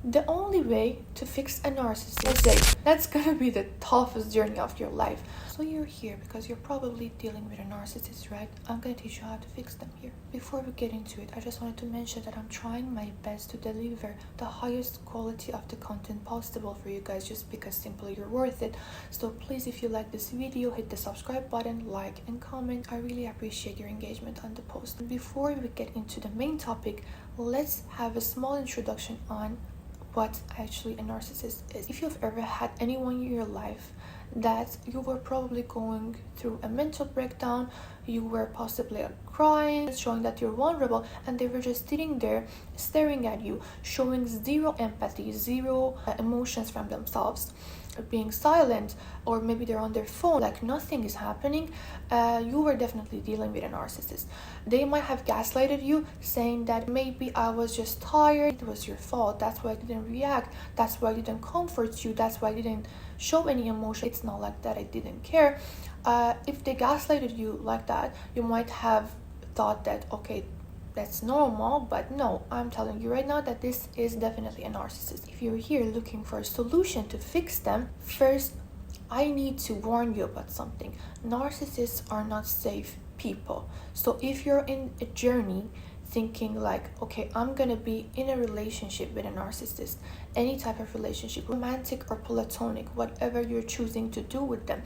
The only way to fix a narcissist, that's gonna be the toughest journey of your life. So you're here because you're probably dealing with a narcissist, right? I'm gonna teach you how to fix them here. Before we get into it, I just wanted to mention that I'm trying my best to deliver the highest quality of the content possible for you guys, just because simply you're worth it. So please, if you like this video, hit the subscribe button, like and comment. I really appreciate your engagement on the post. Before we get into the main topic, let's have a small introduction on what actually a narcissist is. If you've ever had anyone in your life that you were probably going through a mental breakdown, you were possibly crying, showing that you're vulnerable, and they were just sitting there staring at you, showing zero empathy, zero emotions from themselves, being silent, or maybe they're on their phone like nothing is happening, you were definitely dealing with a narcissist. They might have gaslighted you, saying that maybe I was just tired, it was your fault, that's why I didn't react, that's why I didn't comfort you, that's why I didn't show any emotion. It's not like that, I didn't care. If they gaslighted you like that, you might have thought that, okay, that's normal, but no, I'm telling you right now that this is definitely a narcissist. If you're here looking for a solution to fix them, first I need to warn you about something. Narcissists are not safe people. So if you're in a journey thinking like, okay, I'm gonna be in a relationship with a narcissist, any type of relationship, romantic or platonic, whatever you're choosing to do with them,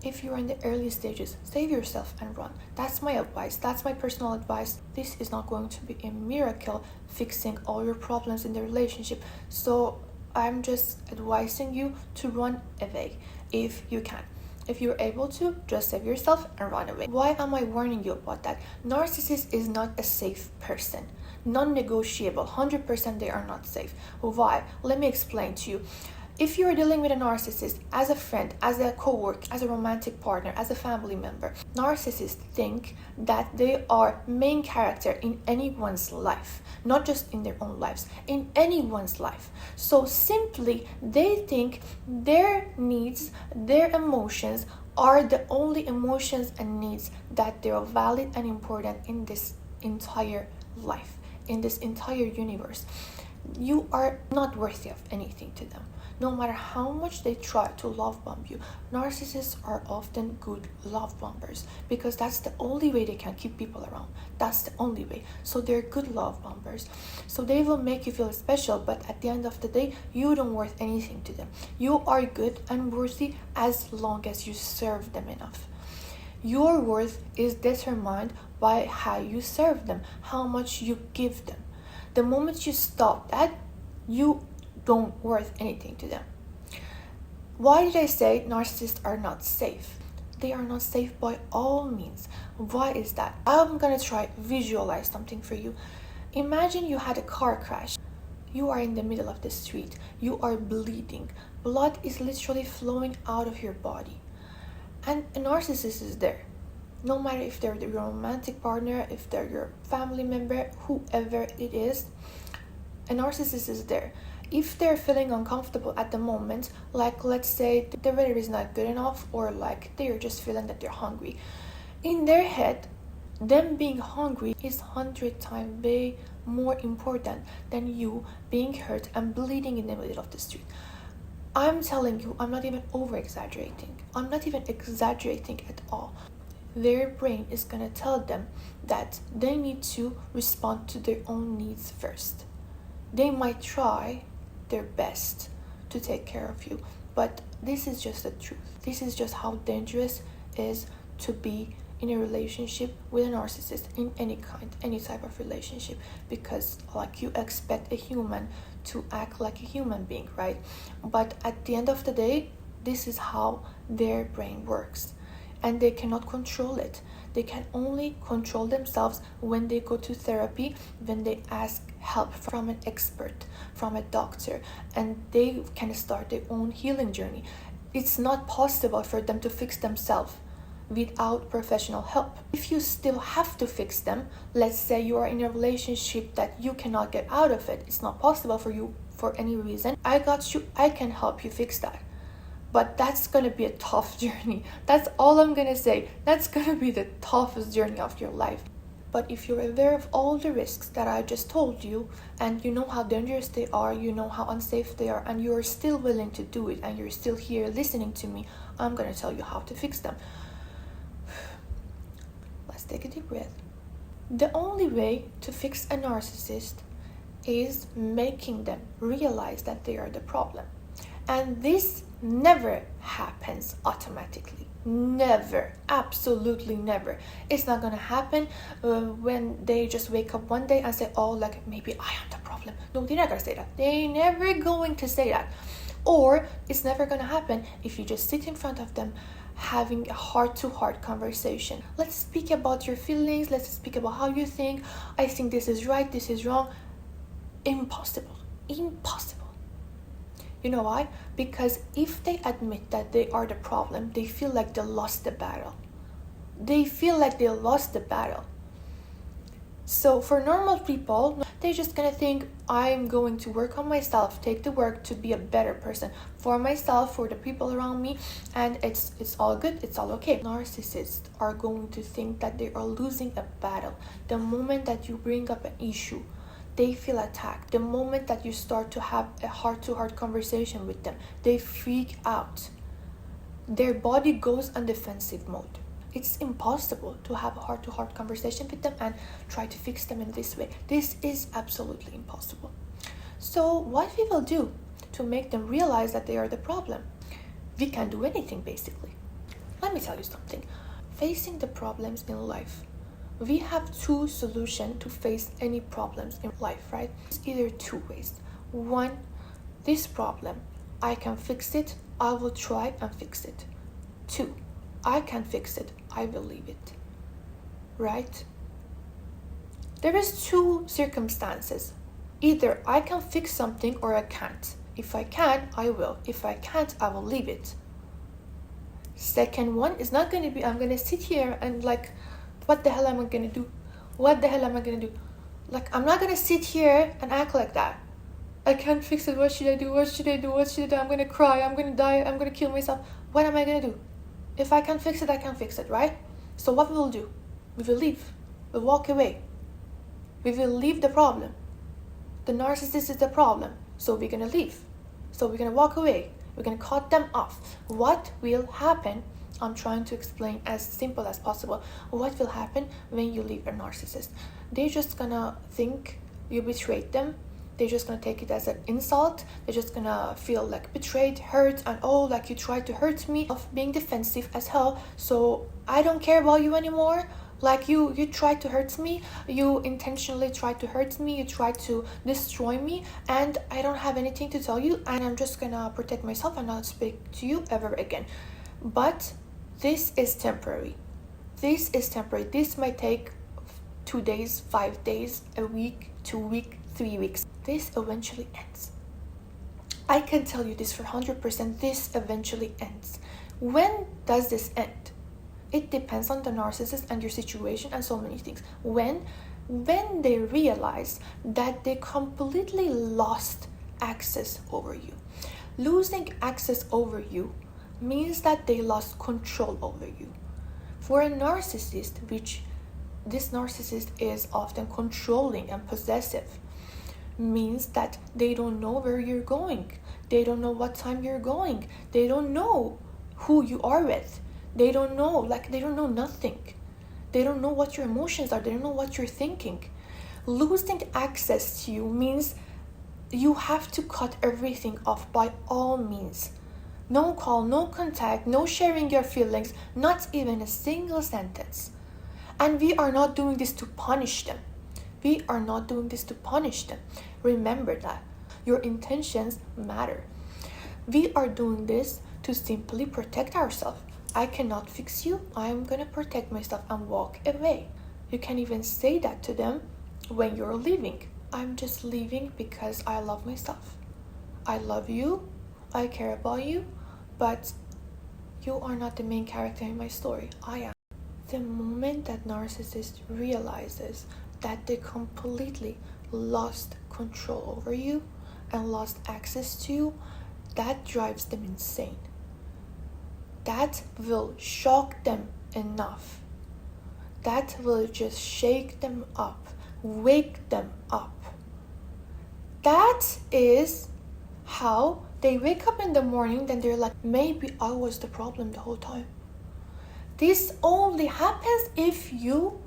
if you're in the early stages, save yourself and run. That's my advice. That's my personal advice. This is not going to be a miracle fixing all your problems in the relationship. So I'm just advising you to run away if you can. If you're able to, just save yourself and run away. Why am I warning you about that? Narcissist is not a safe person. Non-negotiable. 100% they are not safe. Why? Let me explain to you. If you're dealing with a narcissist as a friend, as a co-worker, as a romantic partner, as a family member, narcissists think that they are main character in anyone's life, not just in their own lives, in anyone's life. So simply they think their needs, their emotions are the only emotions and needs that they are valid and important in this entire life, in this entire universe. You are not worthy of anything to them. No matter how much they try to love bomb you, narcissists are often good love bombers because that's the only way they can keep people around. That's the only way. So they're good love bombers. So they will make you feel special, but at the end of the day, you don't worth anything to them. You are good and worthy as long as you serve them enough. Your worth is determined by how you serve them, how much you give them. The moment you stop that, you don't worth anything to them. Why did I say narcissists are not safe? They are not safe by all means. Why is that? I'm gonna try visualize something for you. Imagine you had a car crash. You are in the middle of the street. You are bleeding. Blood is literally flowing out of your body. And a narcissist is there. No matter if they're your romantic partner, if they're your family member, whoever it is, a narcissist is there. If they're feeling uncomfortable at the moment, like let's say the weather is not good enough, or like they're just feeling that they're hungry, in their head, them being hungry is 100 times way more important than you being hurt and bleeding in the middle of the street. I'm telling you, I'm not even over-exaggerating. I'm not even exaggerating at all. Their brain is gonna tell them that they need to respond to their own needs first. They might try their best to take care of you, but this is just the truth. This is just how dangerous it is to be in a relationship with a narcissist, in any kind, any type of relationship, because like you expect a human to act like a human being, right? But at the end of the day, this is how their brain works, and they cannot control it. They can only control themselves when they go to therapy, when they ask help from an expert, from a doctor, and they can start their own healing journey. It's not possible for them to fix themselves without professional help. If you still have to fix them, let's say you are in a relationship that you cannot get out of it, it's not possible for you for any reason, I got you, I can help you fix that. But that's gonna be a tough journey. That's all I'm gonna say. That's gonna be the toughest journey of your life. But if you're aware of all the risks that I just told you, and you know how dangerous they are, you know how unsafe they are, and you're still willing to do it, and you're still here listening to me, I'm going to tell you how to fix them. Let's take a deep breath. The only way to fix a narcissist is making them realize that they are the problem. And this never happens automatically. Never. Absolutely never. It's not going to happen when they just wake up one day and say, oh, like, maybe I am the problem. No, they're not going to say that. They're never going to say that. Or it's never going to happen if you just sit in front of them having a heart-to-heart conversation. Let's speak about your feelings. Let's speak about how you think. I think this is right, this is wrong. Impossible. You know why? Because if they admit that they are the problem, they feel like they lost the battle. So for normal people, they're just gonna think, I'm going to work on myself, take the work to be a better person for myself, for the people around me, and it's all good, it's all okay. Narcissists are going to think that they are losing a battle. The moment that you bring up an issue, they feel attacked. The moment that you start to have a heart-to-heart conversation with them, they freak out. Their body goes on defensive mode. It's impossible to have a heart-to-heart conversation with them and try to fix them in this way. This is absolutely impossible. So what we will do to make them realize that they are the problem? We can't do anything, basically. Let me tell you something. Facing the problems in life. We have two solutions to face any problems in life, right? It's either two ways. One, this problem, I can fix it, I will try and fix it. Two, I can fix it, I will leave it. Right? There is two circumstances. Either I can fix something or I can't. If I can, I will. If I can't, I will leave it. Second one is not going to be, I'm going to sit here and like, what the hell am I going to do? Like, I'm not going to sit here and act like that. I can't fix it. What should I do? I'm going to cry. I'm going to die. I'm going to kill myself. What am I going to do? If I can fix it, I can fix it, right? So what we will do? We will leave. We'll walk away. We will leave the problem. The narcissist is the problem. So we're going to leave. So we're going to walk away. We're going to cut them off. What will happen? I'm trying to explain as simple as possible. What will happen when you leave a narcissist? They're just gonna think you betrayed them. They're just gonna take it as an insult. They're just gonna feel like betrayed, hurt, and oh, like you tried to hurt me, of being defensive as hell. So I don't care about you anymore. Like you tried to hurt me. You intentionally tried to hurt me. You tried to destroy me, and I don't have anything to tell you. And I'm just gonna protect myself and not speak to you ever again. But this is temporary. This might take 2 days, 5 days, a week, 2 weeks, 3 weeks. This eventually ends. I can tell you this for 100%. This eventually ends. When does this end? It depends on the narcissist and your situation and so many things. When they realize that they completely lost access over you. Losing access over you means that they lost control over you. For a narcissist, which this narcissist is often controlling and possessive, means that they don't know where you're going. They don't know what time you're going. They don't know who you are with. They don't know nothing. They don't know what your emotions are. They don't know what you're thinking. Losing access to you means you have to cut everything off by all means. No call, no contact, no sharing your feelings, not even a single sentence. And we are not doing this to punish them. Remember that. Your intentions matter. We are doing this to simply protect ourselves. I cannot fix you. I'm going to protect myself and walk away. You can even say that to them when you're leaving. I'm just leaving because I love myself. I love you. I care about you. But you are not the main character in my story. I am. The moment that narcissist realizes that they completely lost control over you and lost access to you, that drives them insane. That will shock them enough that will just shake them up, wake them up. That is how they wake up in the morning, then they're like, maybe I was the problem the whole time. This only happens if you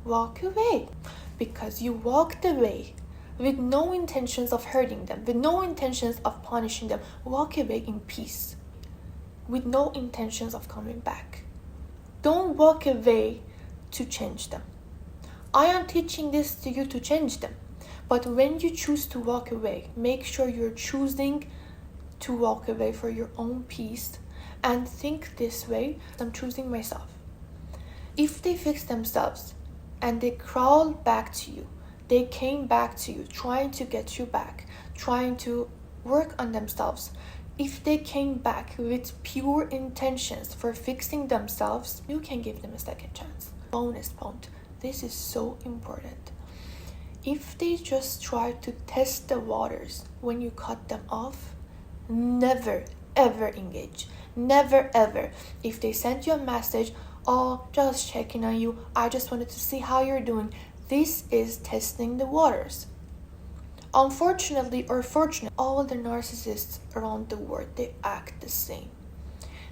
walk away, because you walked away with no intentions of hurting them, with no intentions of punishing them. Walk away in peace, with no intentions of coming back. Don't walk away to change them. I am teaching this to you to change them. But when you choose to walk away, make sure you're choosing to walk away for your own peace, and think this way: I'm choosing myself. If they fix themselves and they crawled back to you, they came back to you, trying to get you back, trying to work on themselves. If they came back with pure intentions for fixing themselves, you can give them a second chance. Bonus point. This is so important. If they just try to test the waters when you cut them off, never ever engage. Never ever. If they sent you a message, oh, just checking on you, I just wanted to see how you're doing, this is testing the waters. Unfortunately or fortunately, all the narcissists around the world, they act the same.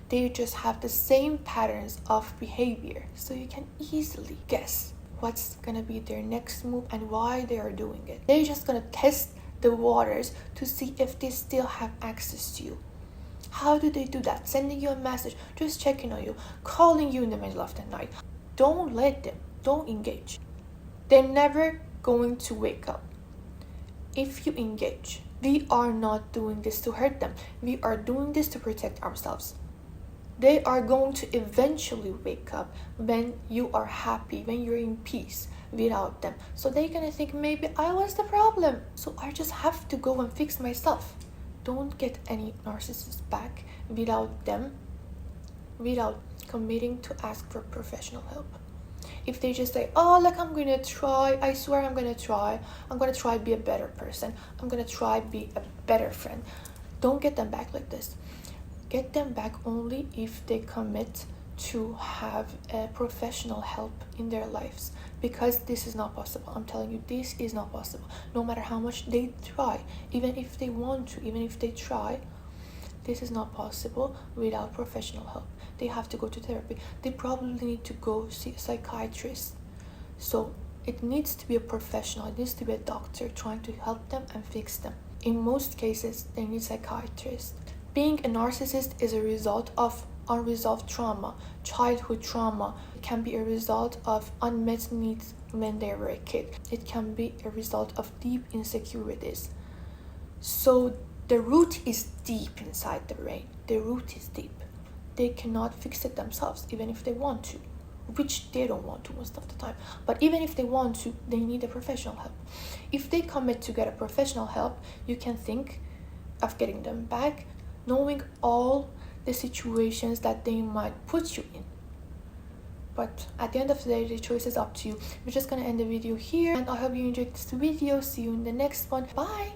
They just have the same patterns of behavior, so you can easily guess what's gonna be their next move and why they are doing it. They're just gonna test the waters to see if they still have access to you. How do they do that? Sending you a message, just checking on you, calling you in the middle of the night. Don't let them. Don't engage. They're never going to wake up if you engage. We are not doing this to hurt them. We are doing this to protect ourselves. They are going to eventually wake up when you are happy, when you're in peace without them. So they're gonna think, maybe I was the problem, so I just have to go and fix myself. Don't get any narcissists back without them, without committing to ask for professional help. If they just say, oh, like, I'm gonna try, I swear I'm gonna try be a better person, I'm gonna try be a better friend, don't get them back like this. Get them back only if they commit to have a professional help in their lives, because this is not possible. I'm telling you, this is not possible. No matter how much they try, even if they want to, even if they try, this is not possible without professional help. They have to go to therapy. They probably need to go see a psychiatrist. So it needs to be a professional. It needs to be a doctor trying to help them and fix them. In most cases, they need psychiatrists. Being a narcissist is a result of unresolved trauma, childhood trauma. It can be a result of unmet needs when they were a kid. It can be a result of deep insecurities. So the root is deep inside the brain. The root is deep. They cannot fix it themselves, even if they want to, which they don't want to most of the time. But even if they want to, they need a professional help. If they commit to get a professional help, you can think of getting them back, knowing all the situations that they might put you in. But at the end of the day, the choice is up to you. We're just gonna end the video here, and I hope you enjoyed this video. See you in the next one. Bye.